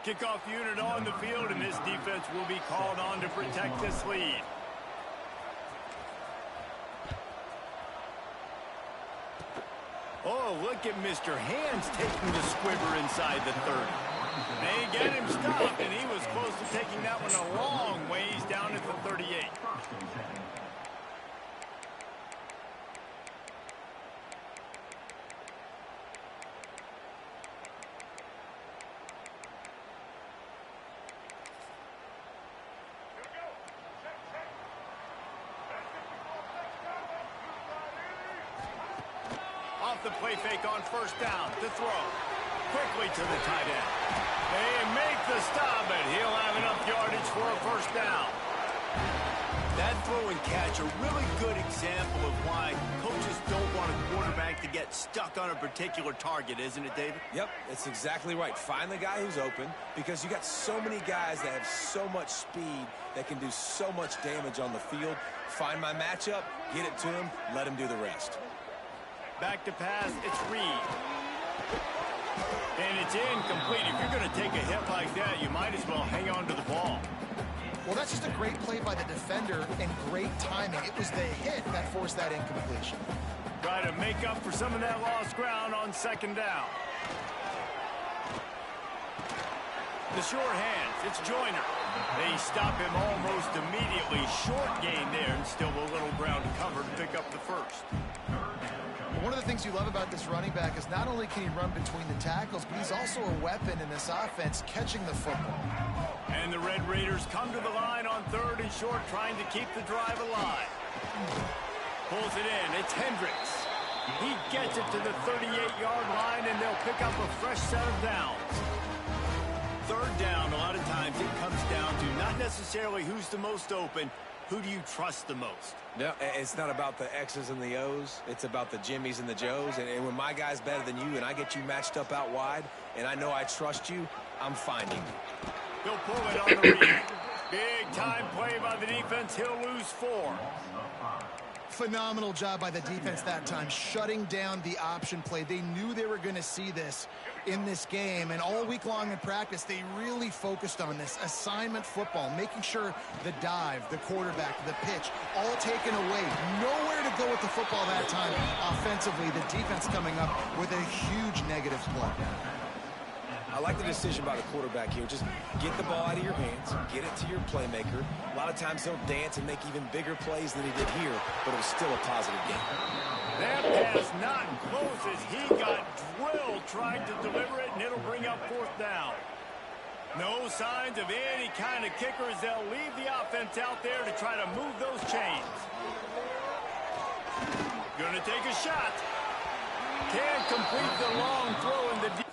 Kickoff unit on the field, and this defense will be called on to protect this lead. Oh, look at Mr. Hands taking the squibber inside the 30. They get him stopped, and he was close to taking that one a long ways down at the 38. Off the play fake on first down to throw. Quickly to the tight end. They make the stop, but he'll have enough yardage for a first down. That throw and catch, a really good example of why coaches don't want a quarterback to get stuck on a particular target, isn't it, David? Yep, it's exactly right. Find the guy who's open, because you got so many guys that have so much speed that can do so much damage on the field. Find my matchup, get it to him, let him do the rest. Back to pass, it's Reed. And it's incomplete. If you're going to take a hit like that, you might as well hang on to the ball. Well, that's just a great play by the defender and great timing. It was the hit that forced that incompletion. Try to make up for some of that lost ground on second down. The short hands, it's Joyner. They stop him almost immediately. Short gain there, and still a little ground covered to pick up the first. One of the things you love about this running back is not only can he run between the tackles, but he's also a weapon in this offense catching the football. And the Red Raiders come to the line on third and short, trying to keep the drive alive. Pulls it in. It's Hendricks. He gets it to the 38-yard line, and they'll pick up a fresh set of downs. Third down, a lot of times it comes down to not necessarily who's the most open, who do you trust the most? No, it's not about the X's and the O's. It's about the Jimmies and the Joes. And when my guy's better than you and I get you matched up out wide and I know I trust you, I'm finding you. He'll pull it on the read. Big time play by the defense. He'll lose 4. Phenomenal job by the defense that time, shutting down the option play. They knew they were going to see this in this game, and all week long in practice, they really focused on this assignment football, making sure the dive, the quarterback, the pitch, all taken away. Nowhere to go with the football that time. Offensively, the defense coming up with a huge negative play. I like the decision by the quarterback here. Just get the ball out of your hands, get it to your playmaker. A lot of times he'll dance and make even bigger plays than he did here, but it was still a positive game. That pass not close as he got drilled trying to deliver it, and it'll bring up fourth down. No signs of any kind of kickers. They'll leave the offense out there to try to move those chains. Gonna take a shot. Can't complete the long throw in the deep.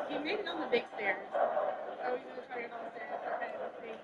He made it on the big stairs. Are we going to try to get on the stairs? Okay, let's see.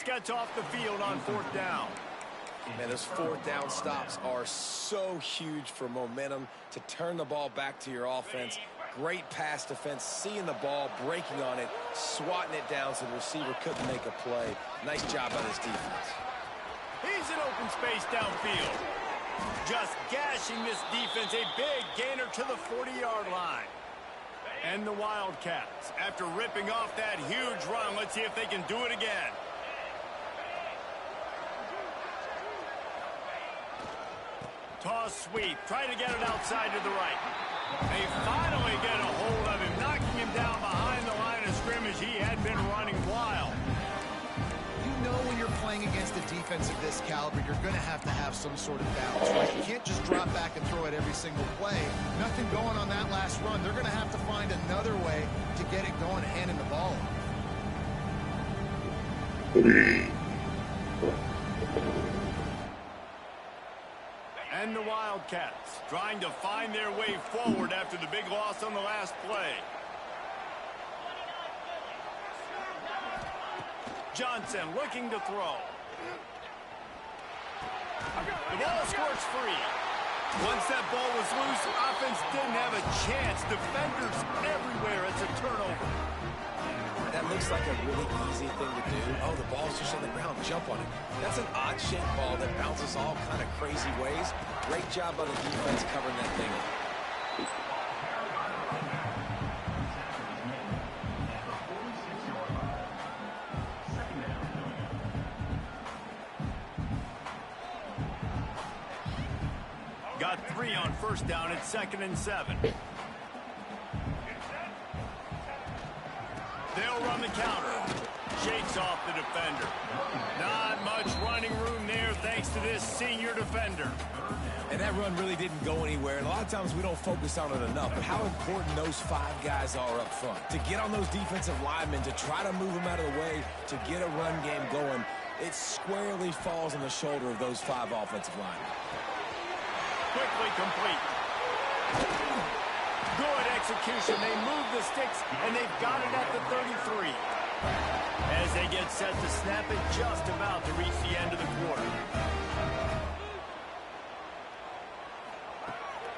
Gets off the field on 4th down. Man, those 4th down stops are so huge for momentum to turn the ball back to your offense. Great pass defense, seeing the ball, breaking on it, swatting it down so the receiver couldn't make a play. Nice job by this defense. He's in open space downfield. Just gashing this defense, a big gainer to the 40-yard line. And the Wildcats, after ripping off that huge run, let's see if they can do it again. Toss sweep, trying to get it outside to the right. They finally get a hold of him, knocking him down behind the line of scrimmage. He had been running wild. You know when you're playing against a defense of this caliber, you're going to have some sort of balance, right? You can't just drop back and throw it every single play. Nothing going on that last run. They're going to have to find another way to get it going and handing the ball off. And the Wildcats trying to find their way forward after the big loss on the last play. Johnson looking to throw. The ball squirts free. Once that ball was loose, offense didn't have a chance. Defenders everywhere. It's a turnover. That looks like a really easy thing to do. Oh, the ball's just on the ground. Jump on it. That's an odd-shaped ball that bounces all kind of crazy ways. Great job by the defense covering that thing up. Got 3 on first down at 2nd and 7. They'll run the counter. Shakes off the defender. Not much running room there thanks to this senior defender. And that run really didn't go anywhere. And a lot of times we don't focus on it enough. But how important those 5 guys are up front. To get on those defensive linemen, to try to move them out of the way, to get a run game going, it squarely falls on the shoulder of those 5 offensive linemen. Quickly complete. Good execution. They move the sticks, and they've got it at the 33. As they get set to snap it, just about to reach the end of the quarter.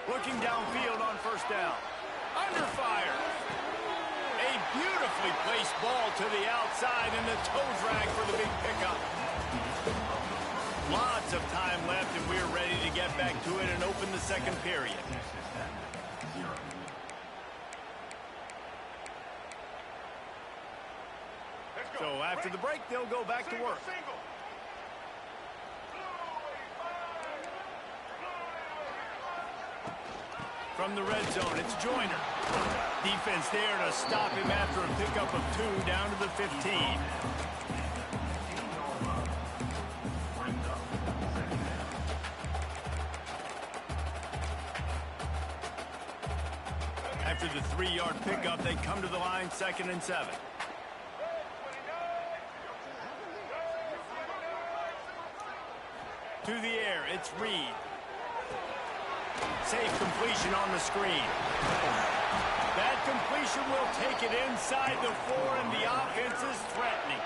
Looking downfield on first down. Under fire. A beautifully placed ball to the outside, and the toe drag for the big pickup. Lots of time left, and we're ready to get back to it and open the second period. So after the break, they'll go back to work. From the red zone, it's Joyner. Defense there to stop him after a pickup of 2 down to the 15. After the 3-yard pickup, they come to the line, 2nd and 7. To the air, it's Reed. Safe completion on the screen. That completion will take it inside the 4, and the offense is threatening.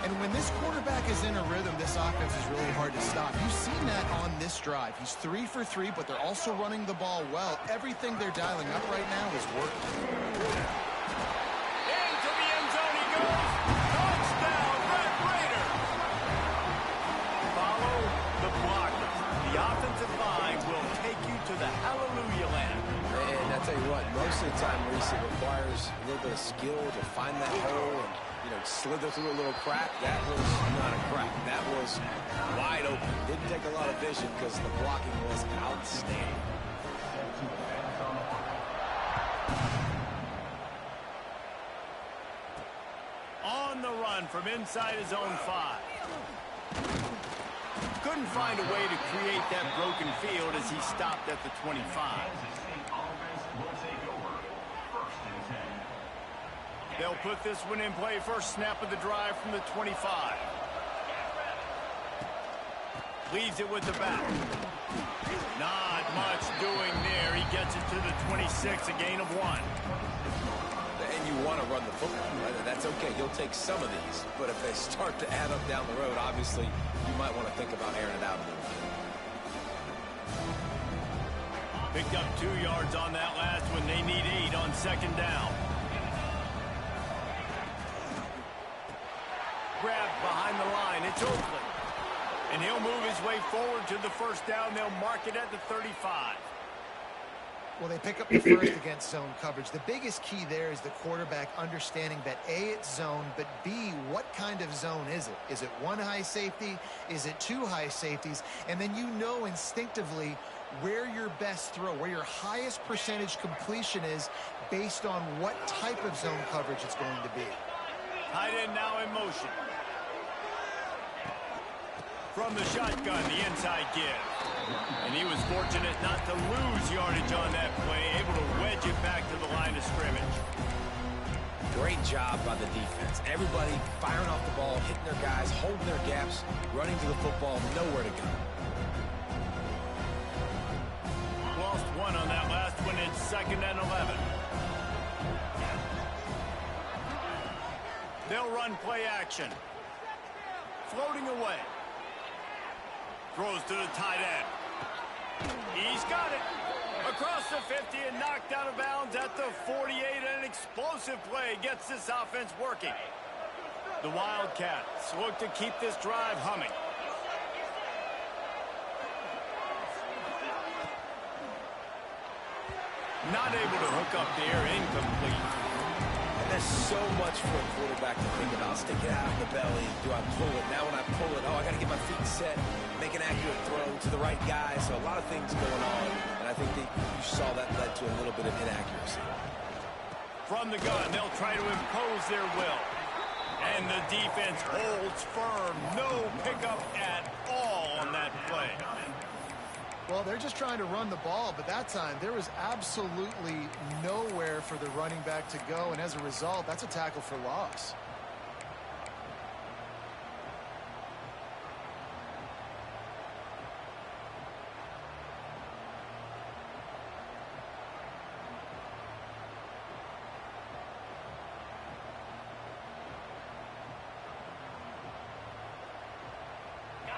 And when this quarterback is in a rhythm, this offense is really hard to stop. You've seen that on this drive. He's 3 for 3, but they're also running the ball well. Everything they're dialing up right now is working. Into the end zone he goes. Touchdown, Red Raider. Follow the blocker. The offensive line will take you to the hallelujah land. And I tell you what, most of the time, Reese, it requires a little bit of skill to find that hole and, you know, slither through a little crack. That was not a crack. That was wide open. Didn't take a lot of vision because the blocking was outstanding. On the run from inside his own 5. Couldn't find a way to create that broken field as he stopped at the 25. They'll put this one in play. First snap of the drive from the 25. Leaves it with the back. Not much doing there. He gets it to the 26, a gain of 1. And you want to run the football, right? That's okay. You'll take some of these. But if they start to add up down the road, obviously, you might want to think about airing it out a little bit. Picked up 2 yards on that last one. They need 8 on 2nd down. Grabbed behind the line. It's Oakland. And he'll move his way forward to the first down. They'll mark it at the 35. Well, they pick up the first against zone coverage. The biggest key there is the quarterback understanding that A, it's zone, but B, what kind of zone is it? Is it 1 high safety? Is it 2 high safeties? And then you know instinctively where your best throw, where your highest percentage completion is based on what type of zone coverage it's going to be. Tight end now in motion. From the shotgun, the inside give. And he was fortunate not to lose yardage on that play, able to wedge it back to the line of scrimmage. Great job by the defense. Everybody firing off the ball, hitting their guys, holding their gaps, running to the football, nowhere to go. Lost 1 on that last one. It's 2nd and 11. They'll run play action. Floating away. Throws to the tight end. He's got it. Across the 50 and knocked out of bounds at the 48. An explosive play gets this offense working. The Wildcats look to keep this drive humming. Not able to hook up there, incomplete. And there's so much for a quarterback to think about. Stick it out of the belly. Do I pull it? Now when I pull it, oh, I got to get my feet set, make an accurate throw to the right guy. So a lot of things going on. And I think that you saw that led to a little bit of inaccuracy. From the gun, they'll try to impose their will. And the defense holds firm. No pickup at all on that play. Well, they're just trying to run the ball, but that time there was absolutely nowhere for the running back to go, and as a result, that's a tackle for loss.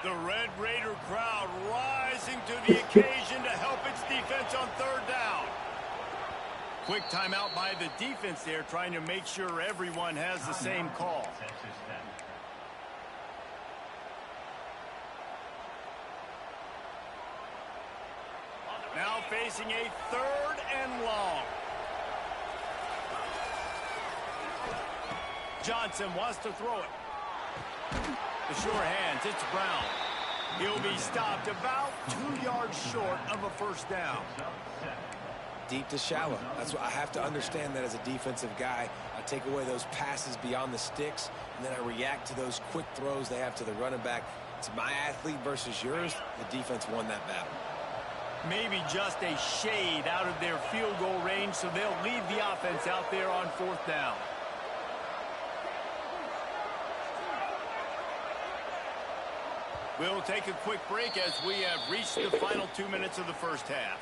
The Red Raider crowd rising to the occasion to help its defense on third down. Quick timeout by the defense there, trying to make sure everyone has the same call. Now facing a third and long. Johnson wants to throw it. The sure hands, it's Brown. He'll be stopped about 2 yards short of a first down. Deep to shallow. That's what I have to understand that as a defensive guy. I take away those passes beyond the sticks, and then I react to those quick throws they have to the running back. It's my athlete versus yours. The defense won that battle. Maybe just a shade out of their field goal range, so they'll lead the offense out there on fourth down. We'll take a quick break as we have reached the final 2 minutes of the first half.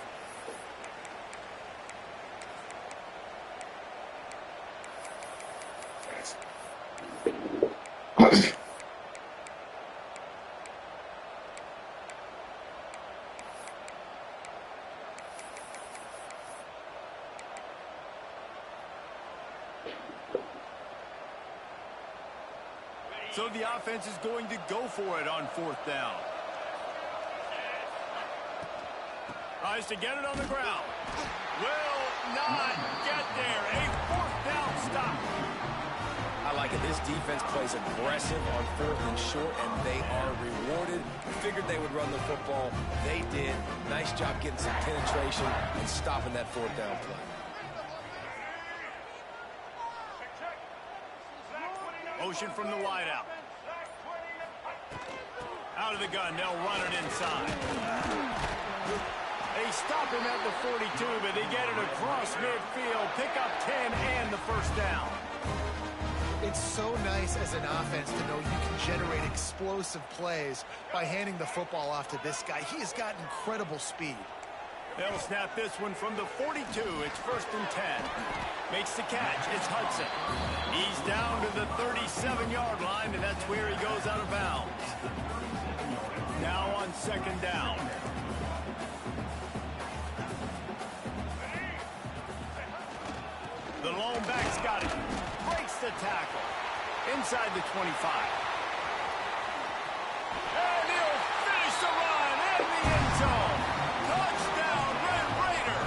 So the offense is going to go for it on fourth down. Tries to get it on the ground. Will not get there. A fourth down stop. I like it. This defense plays aggressive on fourth and short, and they are rewarded. Figured they would run the football. They did. Nice job getting some penetration and stopping that fourth down play. Motion from the wideout. Out of the gun, they'll run it inside. They stop him at the 42, but they get it across midfield. Pick up 10 and the first down. It's so nice as an offense to know you can generate explosive plays by handing the football off to this guy. He has got incredible speed. They'll snap this one from the 42. It's first and 10. Makes the catch. It's Hudson. He's down to the 37-yard line, and that's where he goes out of bounds. Now on second down. The lone back's got it. Breaks the tackle. Inside the 25. And he'll finish the run in the end zone. Touchdown, Red Raider.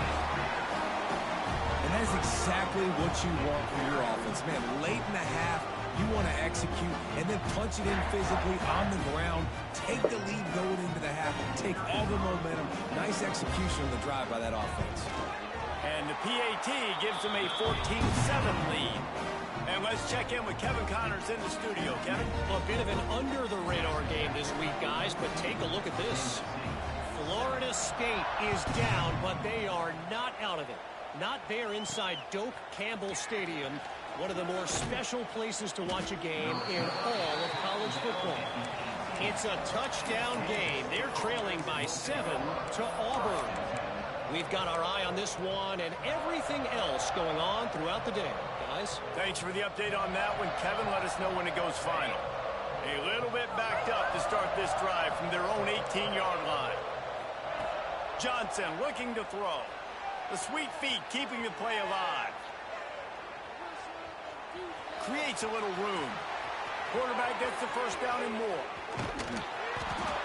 And that's exactly what you want from your offense. Man, late in the half, you want to execute and then punch it in physically on the ground. Take the lead going into the half. Take all the momentum. Nice execution on the drive by that offense. And the PAT gives them a 14-7 lead. And let's check in with Kevin Connors in the studio. Kevin? A bit of an under-the-radar game this week, guys, but take a look at this. Florida State is down, but they are not out of it. Not there inside Doak Campbell Stadium, one of the more special places to watch a game in all of college football. It's a touchdown game. They're trailing by 7 to Auburn. We've got our eye on this one and everything else going on throughout the day. Guys? Thanks for the update on that one, Kevin. Let us know when it goes final. A little bit backed up to start this drive from their own 18-yard line. Johnson looking to throw. The sweet feet keeping the play alive. Creates a little room. Quarterback gets the first down and more.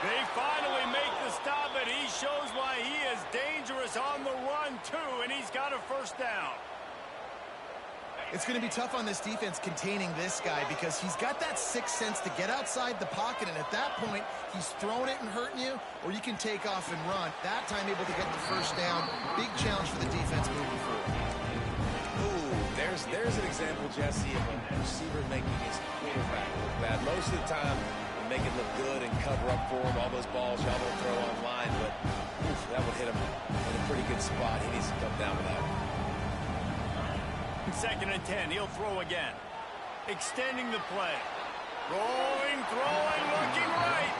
They finally make the stop, and he shows why he is dangerous on the run, too, and he's got a first down. It's going to be tough on this defense containing this guy because he's got that sixth sense to get outside the pocket, and at that point, he's throwing it and hurting you, or you can take off and run. That time able to get the first down. Big challenge for the defense moving forward. Ooh, there's an example, Jesse, of a receiver making his quarterback look bad. Most of the time, they make it look good and cover up for him. All those balls y'all will throw online, but oof, that would hit him in a pretty good spot. He needs to come down with that one. 2nd and 10. He'll throw again. Extending the play. Rolling, throwing, looking right.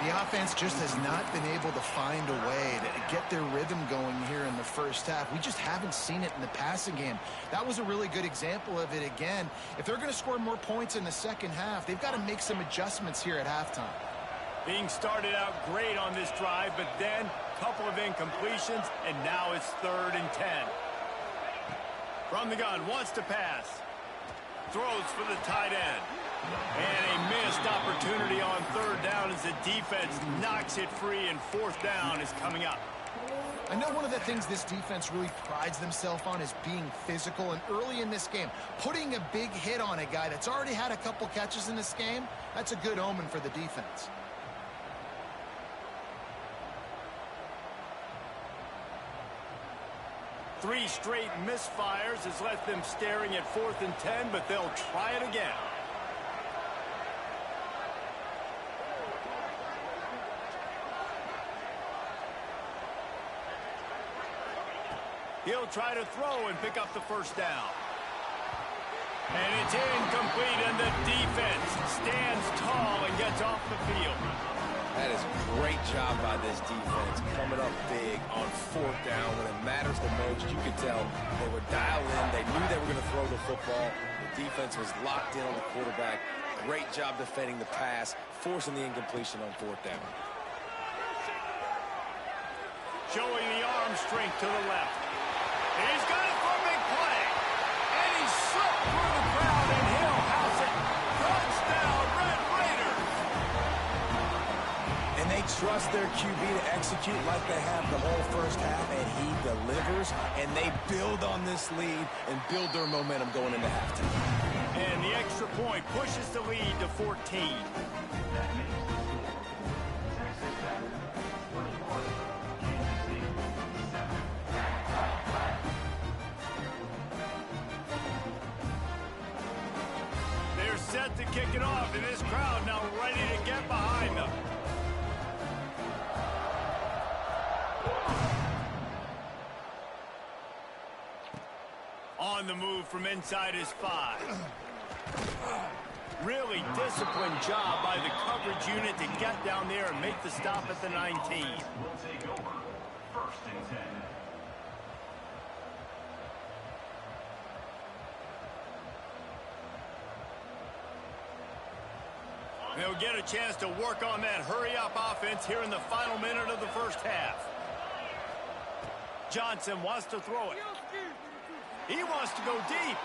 The offense just has not been able to find a way to get their rhythm going here in the first half. We just haven't seen it in the passing game. That was a really good example of it again. If they're going to score more points in the second half, they've got to make some adjustments here at halftime. Being started out great on this drive, but then a couple of incompletions, and now it's 3rd and 10. From the gun, wants to pass. Throws for the tight end. And a missed opportunity on 3rd down as the defense knocks it free, and 4th down is coming up. I know one of the things this defense really prides themselves on is being physical, and early in this game, putting a big hit on a guy that's already had a couple catches in this game, that's a good omen for the defense. Three straight misfires has left them staring at 4th and 10, but they'll try it again. He'll try to throw and pick up the first down. And it's incomplete, and the defense stands tall and gets off the field. That is a great job by this defense, coming up big on 4th down when it matters the most. You could tell they were dialed in. They knew they were going to throw the football. The defense was locked in on the quarterback. Great job defending the pass, forcing the incompletion on 4th down. Showing the arm strength to the left. He's got it for a big play. And he's slipped through the crowd, and he'll house it. Touchdown, Red Raiders. And they trust their QB to execute like they have the whole first half, and he delivers, and they build on this lead and build their momentum going into halftime. And the extra point pushes the lead to 14. They're set to kick it off, and this crowd now ready to get behind them. On the move from inside his 5. Really disciplined job by the coverage unit to get down there and make the stop at the 19. Will take over 1st and 10. They'll get a chance to work on that hurry-up offense here in the final minute of the first half. Johnson wants to throw it. He wants to go deep.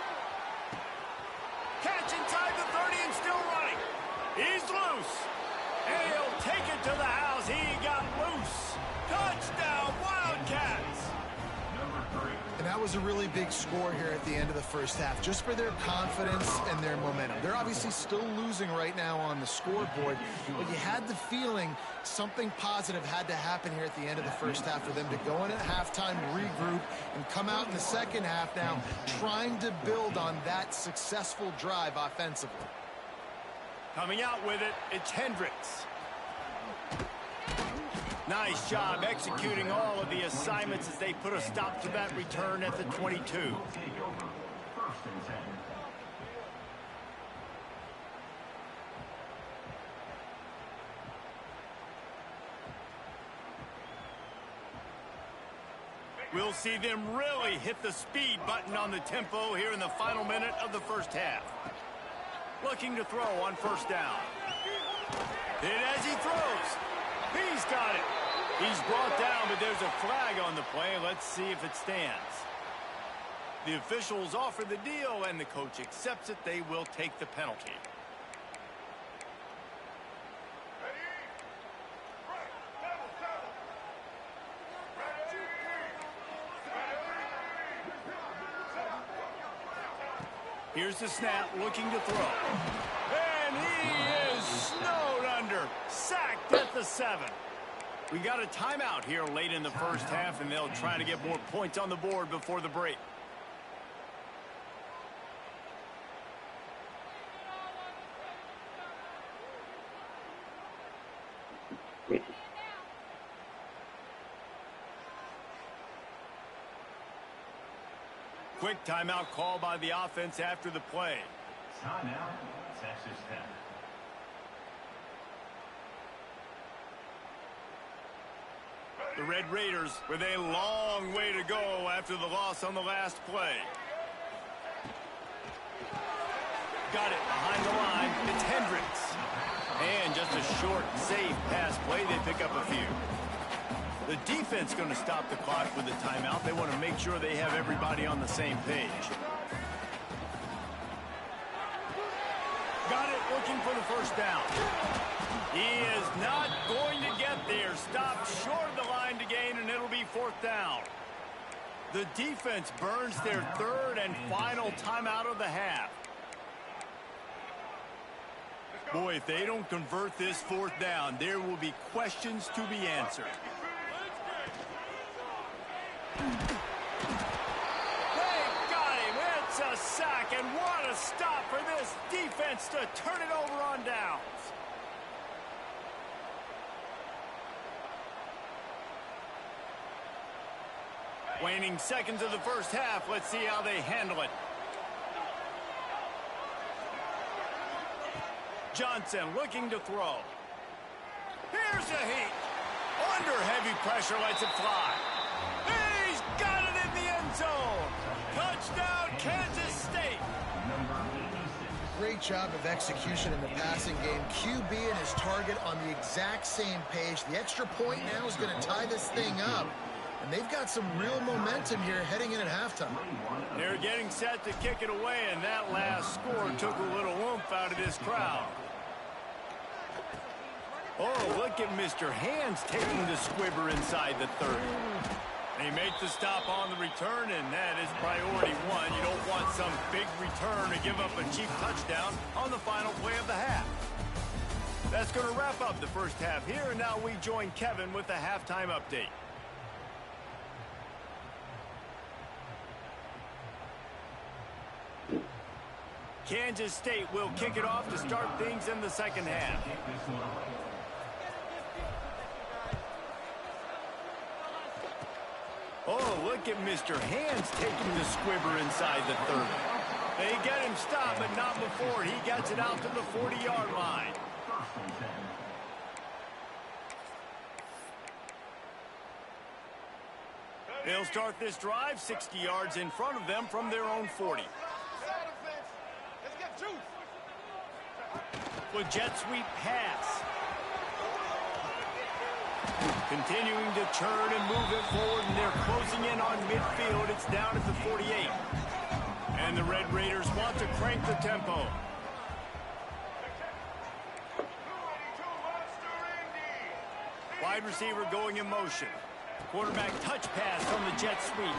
Catch inside the 30 and still running. He's loose. And he'll take it to the house. He got loose. Touchdown, Wildcats. And that was a really big score here at the end of the first half, just for their confidence and their momentum. They're obviously still losing right now on the scoreboard, but you had the feeling something positive had to happen here at the end of the first half for them to go in at halftime, regroup, and come out in the second half now trying to build on that successful drive offensively. Coming out with it, it's Hendricks. Nice job executing all of the assignments as they put a stop to that return at the 22. Will take over 1st and 10. We'll see them really hit the speed button on the tempo here in the final minute of the first half. Looking to throw on 1st down. And as he throws, he's got it. He's brought down, but there's a flag on on the play. Let's see if it stands. The officials offer the deal, and the coach accepts it. They will take the penalty. Here's the snap, looking to throw. And he is snowed under. Sacked at the 7. We got a timeout here late in the first half, and they'll try to get more points on the board before the break. Quick timeout call by the offense after the play. Timeout, Texas Tech. The Red Raiders with a long way to go after the loss on the last play. Got it behind the line. It's Hendricks. And just a short, safe pass play. They pick up a few. The defense going to stop the clock with the timeout. They want to make sure they have everybody on the same page. Got it, looking for the first down. He is not going to get there. Stopped short of the line to gain, and it'll be 4th down. The defense burns their 3rd and final timeout of the half. Boy, if they don't convert this 4th down, there will be questions to be answered. They got him. It's a sack, and what a stop for this defense to turn it over on downs. Waning seconds of the first half. Let's see how they handle it. Johnson looking to throw. Here's a heat. Under heavy pressure, lets it fly. He's got it in the end zone. Touchdown, Kansas State. Great job of execution in the passing game. QB and his target on the exact same page. The extra point now is going to tie this thing up. And they've got some real momentum here heading in at halftime. They're getting set to kick it away, and that last score took a little oomph out of this crowd. Oh, look at Mr. Hands taking the squibber inside the 30. They make the stop on the return, and that is priority 1. You don't want some big return to give up a cheap touchdown on the final play of the half. That's going to wrap up the first half here, and now we join Kevin with the halftime update. Kansas State will kick it off to start things in the second half. Oh, look at Mr. Hands taking the squibber inside the 30. They get him stopped, but not before he gets it out to the 40-yard line. They'll start this drive 60 yards in front of them from their own 40. With jet sweep pass. Continuing to turn and move it forward, and they're closing in on midfield. It's down at the 48. And the Red Raiders want to crank the tempo. Wide receiver going in motion. Quarterback touch pass on the jet sweep.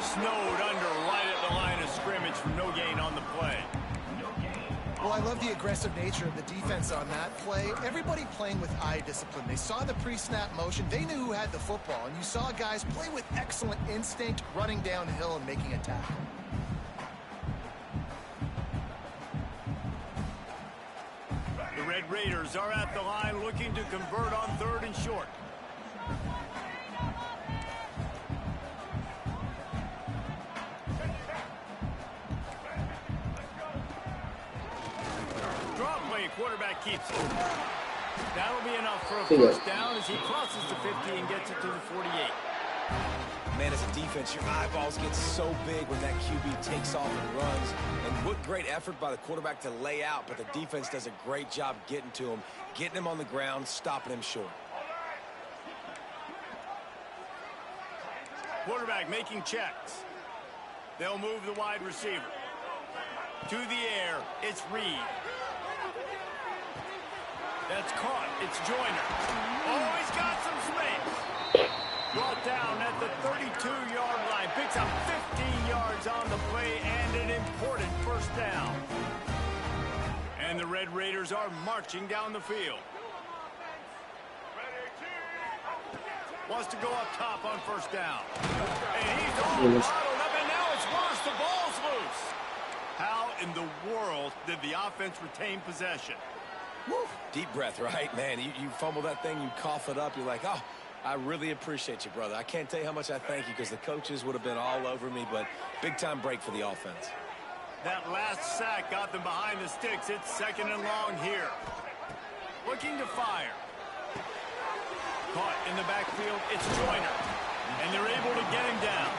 Snowed under right at the line of scrimmage for no gain on the play. Well, I love the aggressive nature of the defense on that play. Everybody playing with eye discipline. They saw the pre-snap motion. They knew who had the football. And you saw guys play with excellent instinct, running downhill and making a tackle. The Red Raiders are at the line looking to convert on 3rd and short. Quarterback keeps it. That'll be enough for a first down as he crosses the 50 and gets it to the 48. Man, as a defense, your eyeballs get so big when that QB takes off and runs. And what great effort by the quarterback to lay out, but the defense does a great job getting to him, getting him on the ground, stopping him short. Quarterback making checks. They'll move the wide receiver. To the air, it's Reed. That's caught. It's Joyner. Oh, he's got some space. Brought down at the 32-yard line. Picks up 15 yards on the play and an important first down. And the Red Raiders are marching down the field. Wants to go up top on first down. And he's all bottled up, and now it's worse. The ball's loose. How in the world did the offense retain possession? Woo. Deep breath, right? Man, you fumble that thing, you cough it up, you're like, oh, I really appreciate you, brother. I can't tell you how much I thank you because the coaches would have been all over me, but big-time break for the offense. That last sack got them behind the sticks. It's 2nd and long here. Looking to fire. Caught in the backfield. It's Joyner. And they're able to get him down.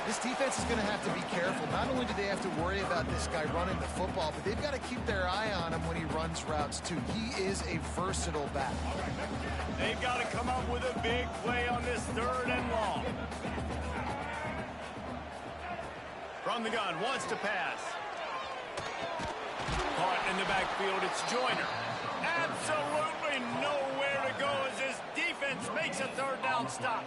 This defense is going to have to be careful. Not only do they have to worry about this guy running the football, but they've got to keep their eye on him when he runs routes, too. He is a versatile back. They've got to come up with a big play on this 3rd and long. From the gun, wants to pass. Caught in the backfield, it's Joyner. Absolutely nowhere to go as this defense makes a 3rd down stop.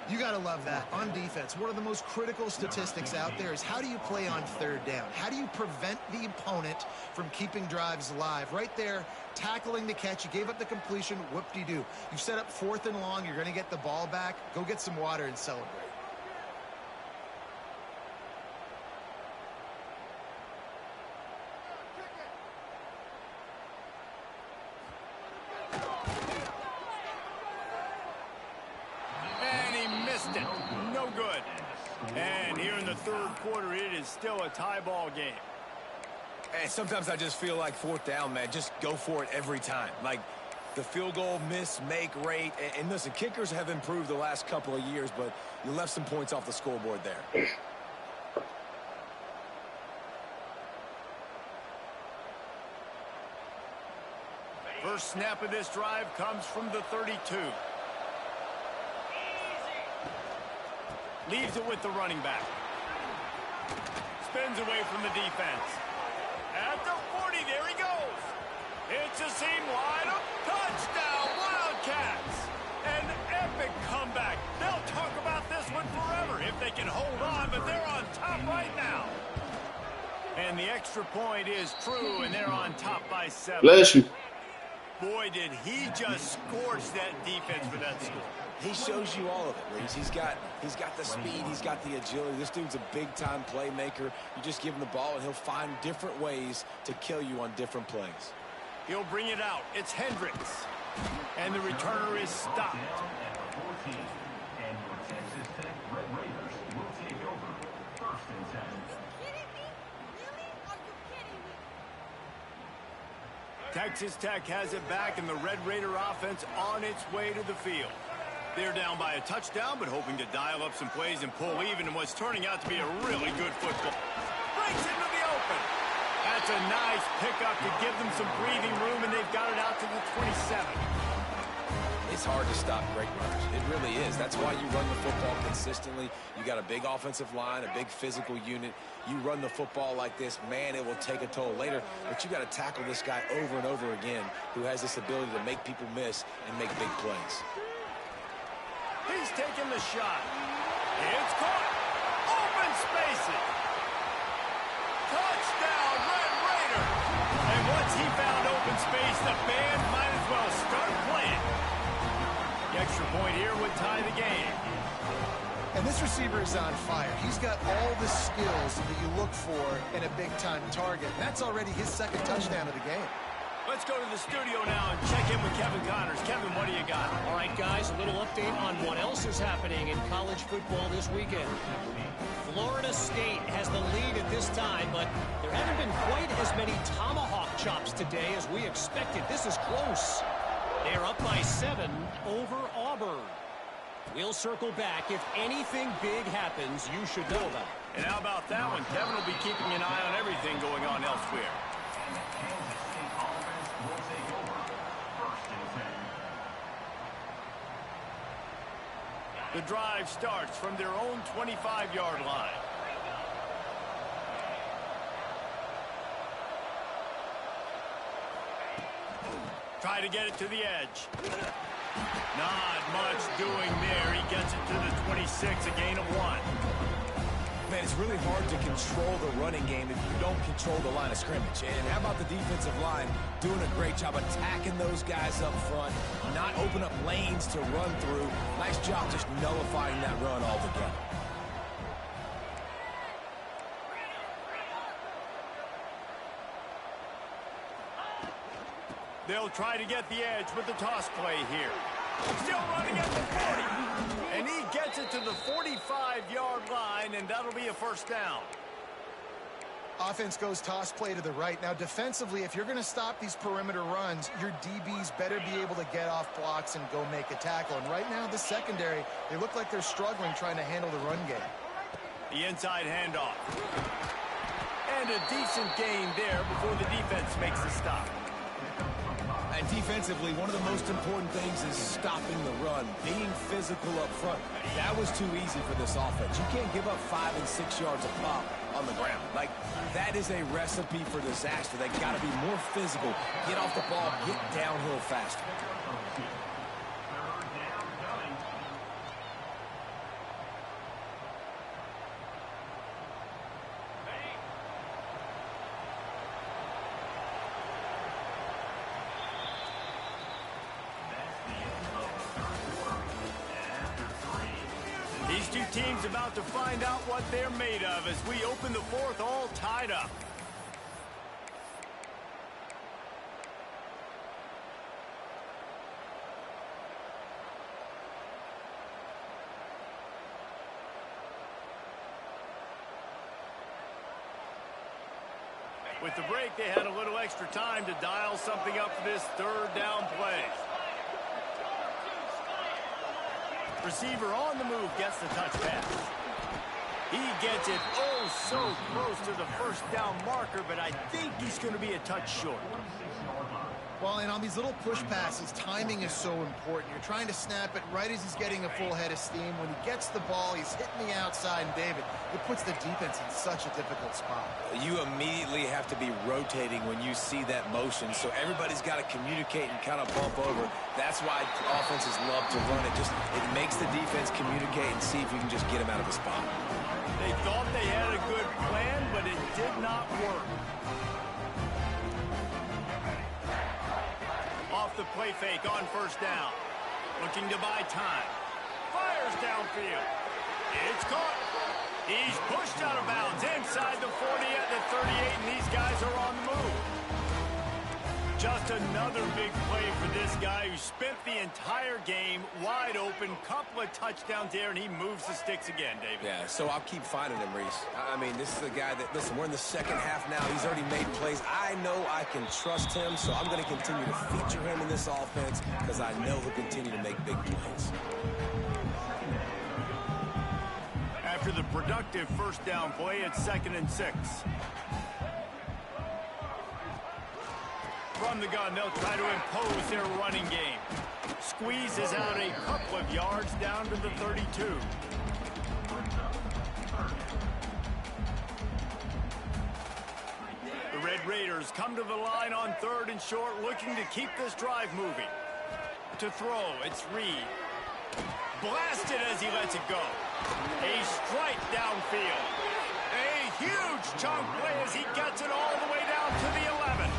You got to love that. On defense, one of the most critical statistics out there is how do you play on 3rd down? How do you prevent the opponent from keeping drives alive? Right there, tackling the catch. You gave up the completion. Whoop-de-doo. You've set up 4th and long. You're going to get the ball back. Go get some water and celebrate. No good. And here in the 3rd quarter, it is still a tie ball game. And sometimes I just feel like 4th down, man. Just go for it every time. Like the field goal miss, make rate. And listen, kickers have improved the last couple of years, but you left some points off the scoreboard there. First snap of this drive comes from the 32. Leaves it with the running back. Spins away from the defense. At the 40, there he goes. It's a seam wide up. Touchdown, Wildcats. An epic comeback. They'll talk about this one forever if they can hold on, but they're on top right now. And the extra point is true, and they're on top by 7. Bless you. Boy, did he just scorch that defense for that score. He shows you all of it, Reese. He's got the speed, he's got the agility. This dude's a big-time playmaker. You just give him the ball, and he'll find different ways to kill you on different plays. He'll bring it out. It's Hendricks. And the returner is stopped. Texas Tech has it back, and the Red Raider offense on its way to the field. They're down by a touchdown, but hoping to dial up some plays and pull even in what's turning out to be a really good football. Breaks into the open. That's a nice pickup to give them some breathing room, and they've got it out to the 27. It's hard to stop great runners. It really is. That's why you run the football consistently. You got a big offensive line, a big physical unit. You run the football like this, man, it will take a toll later. But you got to tackle this guy over and over again who has this ability to make people miss and make big plays. He's taking the shot. It's caught. Open spaces. Touchdown, Red Raider. And once he found open space, the band might as well start playing. The extra point here would tie the game. And this receiver is on fire. He's got all the skills that you look for in a big-time target. That's already his 2nd touchdown of the game. Let's go to the studio now and check in with Kevin Connors. Kevin, what do you got? All right, guys, a little update on what else is happening in college football this weekend. Florida State has the lead at this time, but there haven't been quite as many tomahawk chops today as we expected. This is close. They're up by 7 over Auburn. We'll circle back. If anything big happens, you should know about it. And how about that one? Kevin will be keeping an eye on everything going on elsewhere. The drive starts from their own 25-yard line. Try to get it to the edge. Not much doing there. He gets it to the 26, a gain of 1. Man, it's really hard to control the running game if you don't control the line of scrimmage. And how about the defensive line doing a great job attacking those guys up front, not open up lanes to run through. Nice job just nullifying that run altogether. They'll try to get the edge with the toss play here. Still running at the 40. And he gets it to the 45-yard line, and that'll be a first down. Offense goes toss play to the right. Now, defensively, if you're going to stop these perimeter runs, your DBs better be able to get off blocks and go make a tackle. And right now, the secondary, they look like they're struggling trying to handle the run game. The inside handoff. And a decent gain there before the defense makes the stop. And defensively, one of the most important things is stopping the run, being physical up front. That was too easy for this offense. You can't give up 5 and 6 yards a pop on the ground. Like, that is a recipe for disaster. They got to be more physical, get off the ball, get downhill faster. These two teams about to find out what they're made of as we open the fourth all tied up. With the break, they had a little extra time to dial something up for this third down play. Receiver on the move gets the touch pass. He gets it oh so close to the first down marker, but I think he's going to be a touch short. Well, and on these little push passes, timing is so important. You're trying to snap it right as he's getting a full head of steam. When he gets the ball, he's hitting the outside, and David, it puts the defense in such a difficult spot. You immediately have to be rotating when you see that motion, so everybody's got to communicate and kind of bump over. That's why offenses love to run it. It makes the defense communicate and see if you can just get him out of the spot. They thought they had a good plan, but it did not work. Off the play fake on first down. Looking to buy time. Fires downfield. It's caught. He's pushed out of bounds inside the 40 at the 38, and these guys are on the move. Just another big play for this guy who spent the entire game wide open. Couple of touchdowns there, and he moves the sticks again, David. Yeah, so I'll keep finding him, Reese. I mean, this is the guy that, listen, we're in the second half now. He's already made plays. I know I can trust him, so I'm going to continue to feature him in this offense because I know he'll continue to make big plays. After the productive first down play, it's 2nd and 6. From the gun, they'll try to impose their running game. Squeezes out a couple of yards down to the 32. The Red Raiders come to the line on 3rd and short, looking to keep this drive moving. To throw, it's Reed. Blasted as he lets it go. A strike downfield. A huge chunk play as he gets it all the way down to the 11.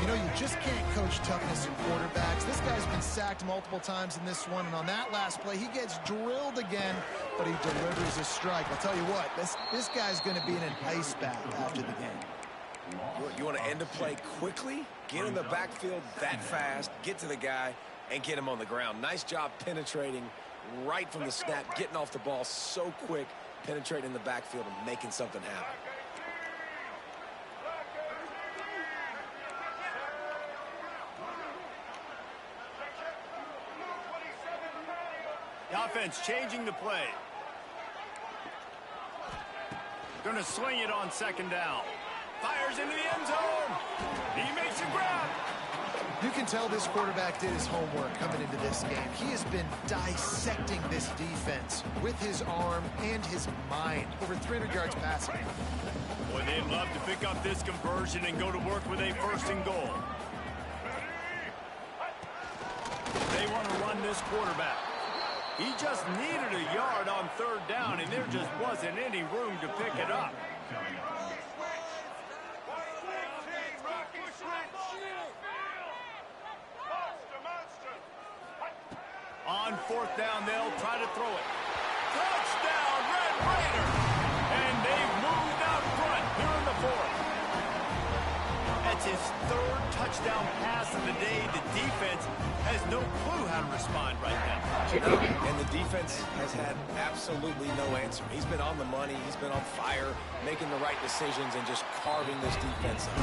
You know, you just can't coach toughness in quarterbacks. This guy's been sacked multiple times in this one, and on that last play, he gets drilled again, but he delivers a strike. I'll tell you what, this guy's going to be in an ice bath after the game. You want to end a play quickly, get in the backfield that fast, get to the guy, and get him on the ground. Nice job penetrating right from the snap, getting off the ball so quick, penetrating the backfield and making something happen. The offense changing the play. Gonna swing it on 2nd down. Fires into the end zone. He makes a grab. You can tell this quarterback did his homework coming into this game. He has been dissecting this defense with his arm and his mind. Over 300 yards passing. Boy, they'd love to pick up this conversion and go to work with a 1st and goal. They want to run this quarterback. He just needed a yard on 3rd down, and there just wasn't any room to pick it up. On 4th down, they'll try to throw it. Touchdown, Red Raiders! And they've moved out front here in the 4th. That's his 3rd touchdown pass of the day. The defense has no clue how to respond right now. And the defense has had absolutely no answer. He's been on the money. He's been on fire, making the right decisions and just carving this defense up.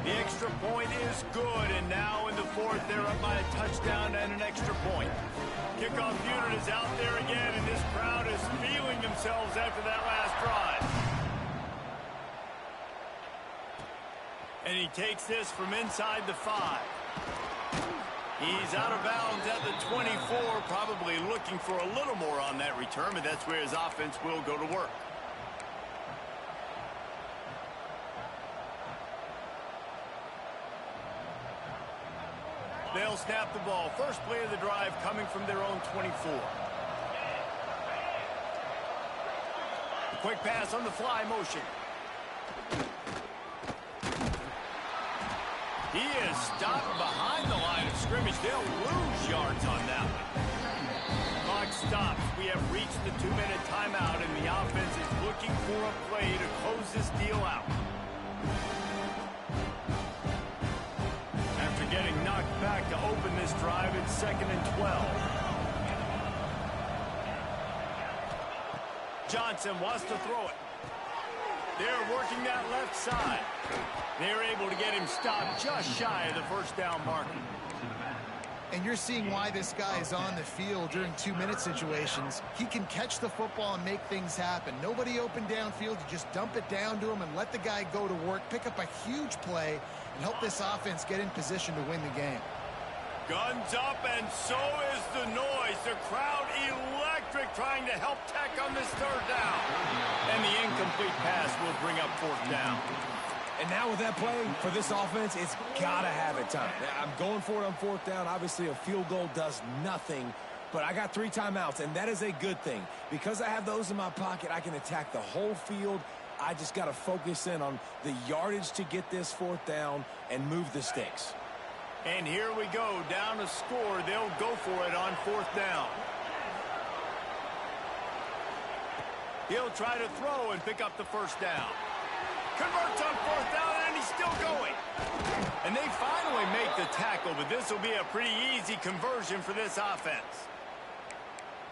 The extra point is good, and now in the 4th, they're up by a touchdown and an extra point. Kickoff unit is out there again, and this crowd is feeling themselves after that last drive. And he takes this from inside the 5. He's out of bounds at the 24, probably looking for a little more on that return, but that's where his offense will go to work. They'll snap the ball. First play of the drive coming from their own 24. A quick pass on the fly motion. He is stopped behind the line of scrimmage. They'll lose yards on that one. Clock stops. We have reached the 2-minute timeout, and the offense is looking for a play to close this deal out. After getting knocked back to open this drive, it's 2nd and 12. Johnson wants to throw it. They're working that left side. They're able to get him stopped just shy of the 1st down marker. And you're seeing why this guy is on the field during 2-minute situations. He can catch the football and make things happen. Nobody open downfield. You just dump it down to him and let the guy go to work, pick up a huge play, and help this offense get in position to win the game. Guns up, and so is the noise. The crowd electric, trying to help Tech on this 3rd down. And the incomplete pass will bring up 4th down. And now with that play, for this offense, it's got to have it time. I'm going for it on 4th down. Obviously, a field goal does nothing, but I got 3 timeouts, and that is a good thing. Because I have those in my pocket, I can attack the whole field. I just got to focus in on the yardage to get this 4th down and move the sticks. And here we go, down to score. They'll go for it on 4th down. He'll try to throw and pick up the 1st down. Converts on 4th down, and he's still going. And they finally make the tackle, but this will be a pretty easy conversion for this offense.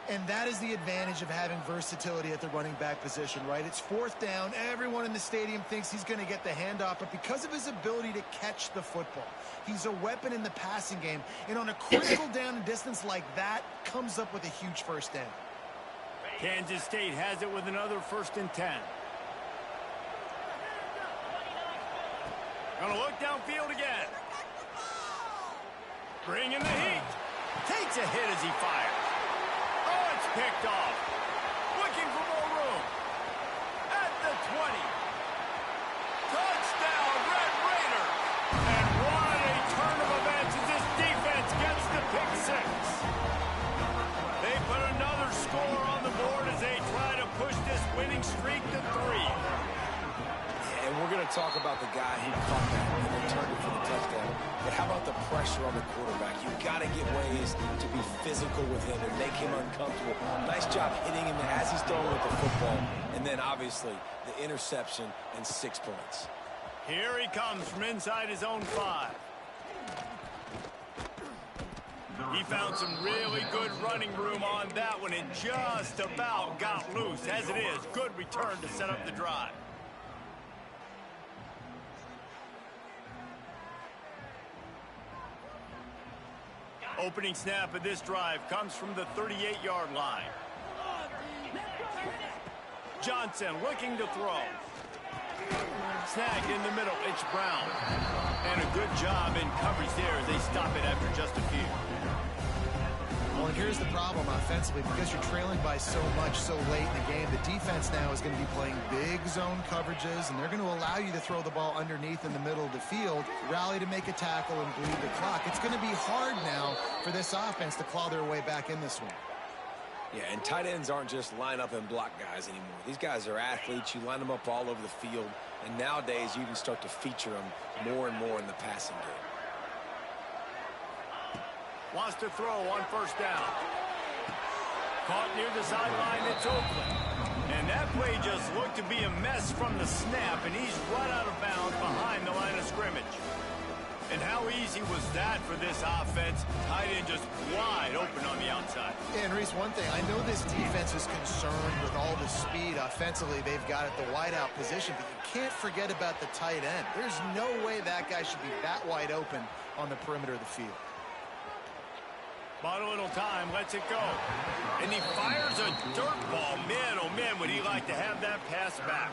And that is the advantage of having versatility at the running back position, right? It's 4th down. Everyone in the stadium thinks he's going to get the handoff, but because of his ability to catch the football, he's a weapon in the passing game. And on a critical down and distance like that, comes up with a huge 1st down. Kansas State has it with another 1st and 10. Gonna look downfield again. Bring in the heat. Takes a hit as he fires. Oh, it's picked off. Looking for more room. At the 20. Touchdown, Red Raiders. And what a turn of events as this defense gets the pick 6. They put another score on the board as they try to push this winning streak to 3. And we're going to talk about the guy who caught that and returned it for the touchdown. But how about the pressure on the quarterback? You've got to get ways to be physical with him and make him uncomfortable. Nice job hitting him as he's throwing with the football. And then, obviously, the interception and 6 points. Here he comes from inside his own 5. He found some really good running room on that one and just about got loose. As it is, good return to set up the drive. Opening snap of this drive comes from the 38-yard line. Johnson looking to throw. Snagged in the middle, it's Brown. And a good job in coverage there as they stop it after just a few. Well, and here's the problem offensively. Because you're trailing by so much so late in the game, the defense now is going to be playing big zone coverages, and they're going to allow you to throw the ball underneath in the middle of the field, rally to make a tackle, and bleed the clock. It's going to be hard now for this offense to claw their way back in this one. Yeah, and tight ends aren't just line up and block guys anymore. These guys are athletes. You line them up all over the field, and nowadays you can start to feature them more and more in the passing game. Wants to throw on first down. Caught near the sideline, it's Oakland. And that play just looked to be a mess from the snap, and he's run out of bounds behind the line of scrimmage. And how easy was that for this offense? Tight end just wide open on the outside. And Reese, one thing, I know this defense is concerned with all the speed offensively they've got at the wideout position, but you can't forget about the tight end. There's no way that guy should be that wide open on the perimeter of the field. Bought a little time, lets it go. And he fires a dirt ball. Man, oh man, would he like to have that pass back.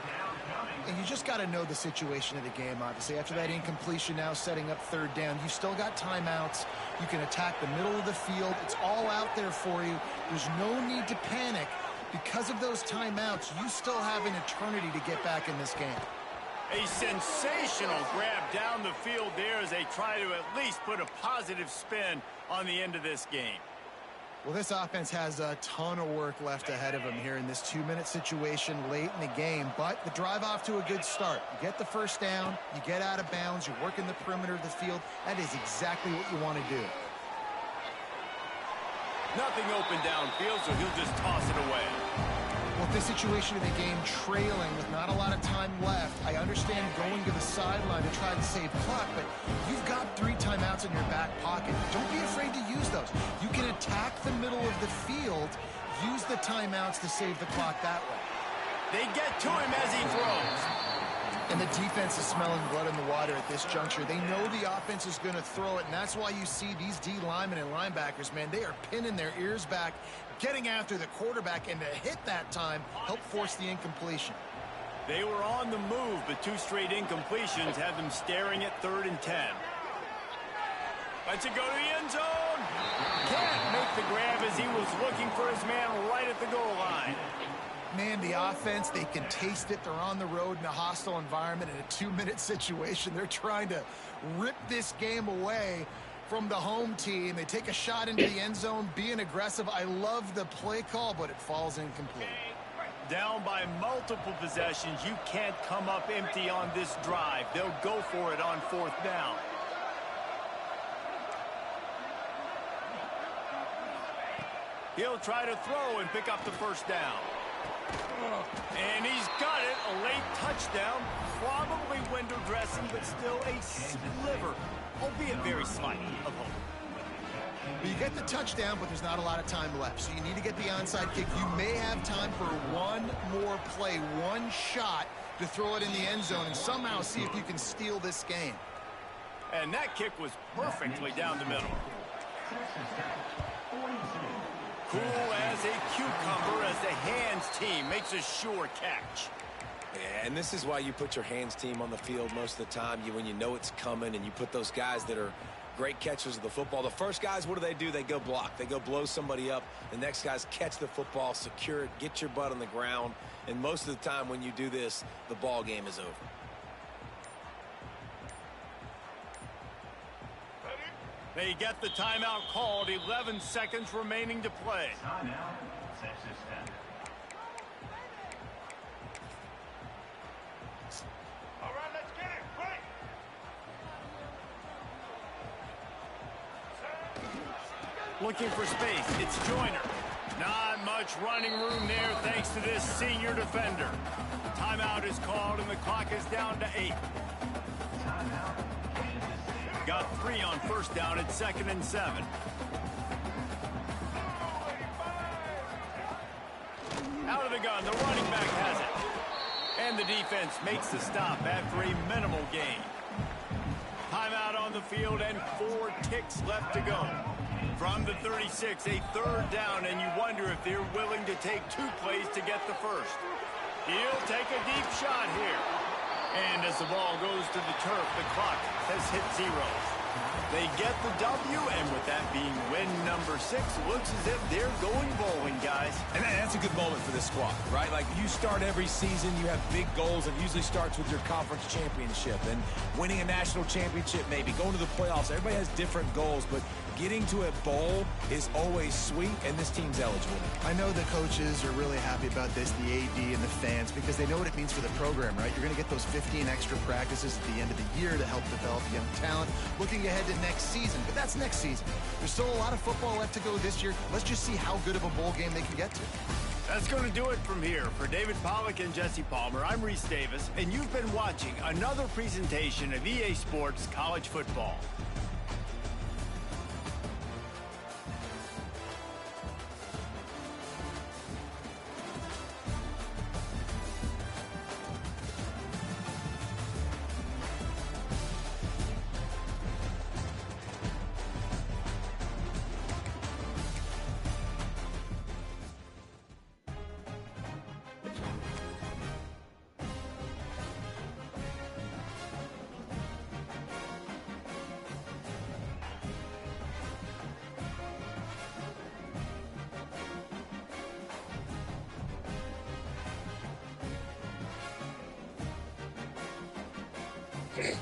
And you just got to know the situation of the game, obviously. After that incompletion now setting up third down, you've still got timeouts. You can attack the middle of the field. It's all out there for you. There's no need to panic. Because of those timeouts, you still have an eternity to get back in this game. A sensational grab down the field there as they try to at least put a positive spin on the end of this game. Well, this offense has a ton of work left ahead of them here in this 2-minute situation late in the game, but the drive off to a good start. You get the first down, you get out of bounds, you're working the perimeter of the field. That is exactly what you want to do. Nothing open downfield, so he'll just toss it away. Well, this situation of the game trailing with not a lot of time left, I understand going to the sideline to try to save clock, but you've got 3 timeouts in your back pocket. Don't be afraid to use those. You can attack the middle of the field, use the timeouts to save the clock that way. They get to him as he throws. And the defense is smelling blood in the water at this juncture. They know the offense is going to throw it, and that's why you see these D linemen and linebackers, man, they are pinning their ears back, getting after the quarterback, and to hit that time, help force the incompletion. They were on the move, but 2 straight incompletions had them staring at 3rd and 10. Lets it go to the end zone. Can't make the grab as he was looking for his man right at the goal line. Man, the offense, they can taste it. They're on the road in a hostile environment in a 2-minute situation. They're trying to rip this game away from the home team. They take a shot into the end zone, being aggressive. I love the play call, but it falls incomplete. Down by multiple possessions. You can't come up empty on this drive. They'll go for it on 4th down. He'll try to throw and pick up the first down. And he's got it. A late touchdown. Probably window dressing, but still a sliver, albeit very slight, of hope. Well, you get the touchdown, but there's not a lot of time left. So you need to get the onside kick. You may have time for one more play, one shot to throw it in the end zone and somehow see if you can steal this game. And that kick was perfectly down the middle. Cool as a cucumber as the hands team makes a sure catch. Yeah, and this is why you put your hands team on the field most of the time. When you know it's coming, and you put those guys that are great catchers of the football. The first guys, what do? They go block. They go blow somebody up. The next guys catch the football, secure it, get your butt on the ground. And most of the time when you do this, the ball game is over. They get the timeout called. 11 seconds remaining to play. Timeout, Texas Tech. All right, let's get it. Quick. Looking for space. It's Joyner. Not much running room there thanks to this senior defender. Timeout is called and the clock is down to 8. Timeout. Got 3 on first down at 2nd and 7. Out of the gun, the running back has it. And the defense makes the stop after a minimal gain. Timeout on the field and 4 ticks left to go. From the 36, a 3rd down, and you wonder if they're willing to take 2 plays to get the first. He'll take a deep shot here. And as the ball goes to the turf, the clock has hit 0. They get the W, and with that being win number 6, looks as if they're going bowling, guys. And that's a good moment for this squad, right? Like, you start every season, you have big goals. It usually starts with your conference championship and winning a national championship, maybe going to the playoffs. Everybody has different goals, but getting to a bowl is always sweet, and this team's eligible. I know the coaches are really happy about this, the AD and the fans, because they know what it means for the program, right? You're going to get those 15 extra practices at the end of the year to help develop young talent, looking ahead to next season. But that's next season. There's still a lot of football left to go this year. Let's just see how good of a bowl game they can get to. That's going to do it from here. For David Pollack and Jesse Palmer, I'm Reese Davis, and you've been watching another presentation of EA Sports College Football. Okay.